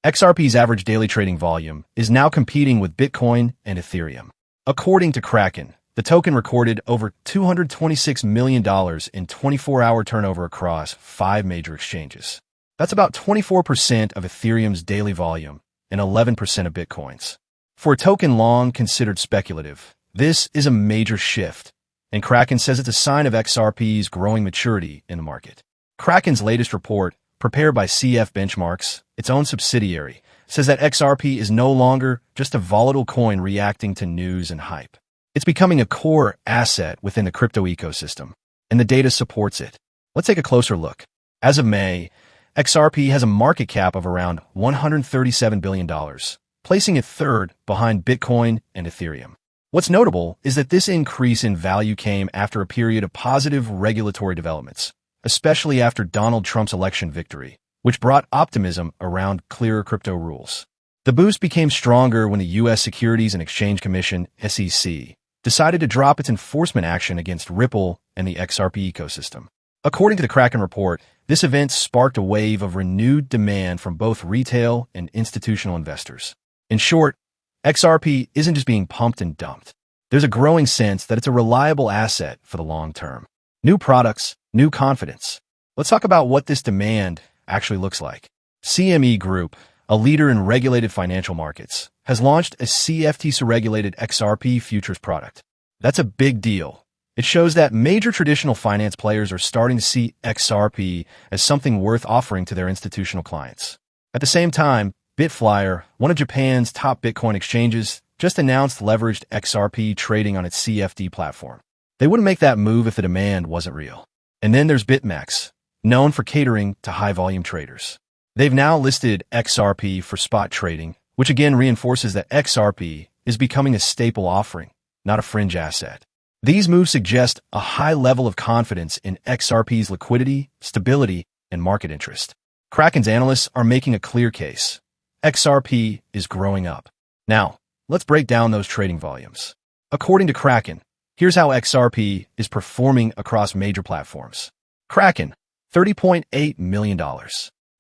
XRP's average daily trading volume is now competing with Bitcoin and Ethereum. According to Kraken, the token recorded over $226 million in 24-hour turnover across 5 major exchanges. That's about 24% of Ethereum's daily volume and 11% of Bitcoin's. For a token long considered speculative, this is a major shift, and Kraken says it's a sign of XRP's growing maturity in the market. Kraken's latest report, prepared by CF Benchmarks, its own subsidiary, says that XRP is no longer just a volatile coin reacting to news and hype. It's becoming a core asset within the crypto ecosystem, and the data supports it. Let's take a closer look. As of May, XRP has a market cap of around $137 billion, placing it third behind Bitcoin and Ethereum. What's notable is that this increase in value came after a period of positive regulatory developments, especially after Donald Trump's election victory, which brought optimism around clearer crypto rules. The boost became stronger when the U.S. Securities and Exchange Commission, SEC, decided to drop its enforcement action against Ripple and the XRP ecosystem. According to the Kraken report, this event sparked a wave of renewed demand from both retail and institutional investors. In short, XRP isn't just being pumped and dumped. There's a growing sense that it's a reliable asset for the long term. New products, new confidence. Let's talk about what this demand actually looks like. CME Group, a leader in regulated financial markets, has launched a CFTC-regulated XRP futures product. That's a big deal. It shows that major traditional finance players are starting to see XRP as something worth offering to their institutional clients. At the same time, Bitflyer, one of Japan's top Bitcoin exchanges, just announced leveraged XRP trading on its CFD platform. They wouldn't make that move if the demand wasn't real. And then there's BitMEX, known for catering to high-volume traders. They've now listed XRP for spot trading, which again reinforces that XRP is becoming a staple offering, not a fringe asset. These moves suggest a high level of confidence in XRP's liquidity, stability, and market interest. Kraken's analysts are making a clear case. XRP is growing up. Now, let's break down those trading volumes. According to Kraken, here's how XRP is performing across major platforms. Kraken, $30.8 million.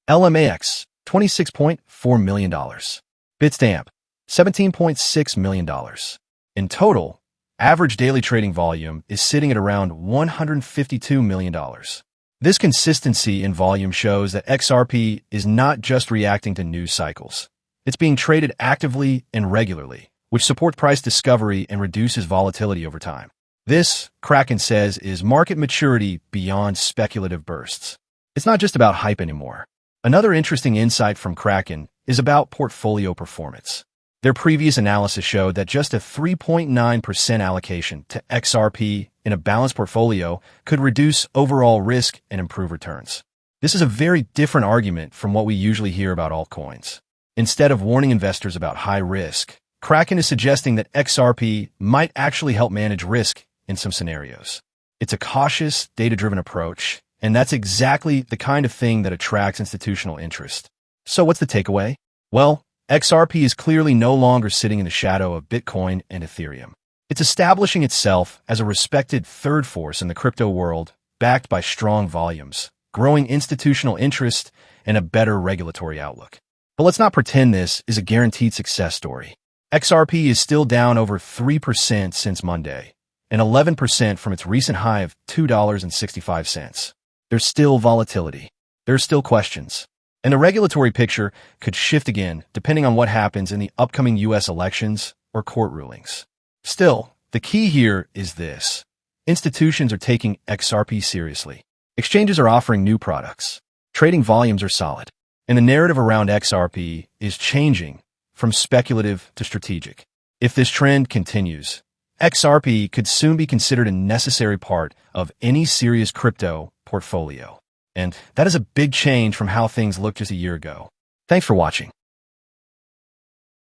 LMAX, $26.4 million. Bitstamp, $17.6 million. In total, average daily trading volume is sitting at around $152 million. This consistency in volume shows that XRP is not just reacting to news cycles. It's being traded actively and regularly, which supports price discovery and reduces volatility over time. This, Kraken says, is market maturity beyond speculative bursts. It's not just about hype anymore. Another interesting insight from Kraken is about portfolio performance. Their previous analysis showed that just a 3.9% allocation to XRP in a balanced portfolio could reduce overall risk and improve returns. This is a very different argument from what we usually hear about altcoins. Instead of warning investors about high risk, Kraken is suggesting that XRP might actually help manage risk in some scenarios. It's a cautious, data-driven approach, and that's exactly the kind of thing that attracts institutional interest. So what's the takeaway? Well, XRP is clearly no longer sitting in the shadow of Bitcoin and Ethereum. It's establishing itself as a respected third force in the crypto world, backed by strong volumes, growing institutional interest, and a better regulatory outlook. But let's not pretend this is a guaranteed success story. XRP is still down over 3% since Monday, and 11% from its recent high of $2.65. There's still volatility. There's still questions. And the regulatory picture could shift again depending on what happens in the upcoming U.S. elections or court rulings. Still, the key here is this. Institutions are taking XRP seriously. Exchanges are offering new products. Trading volumes are solid. And the narrative around XRP is changing from speculative to strategic. If this trend continues, XRP could soon be considered a necessary part of any serious crypto portfolio. And that is a big change from how things looked just a year ago. Thanks for watching.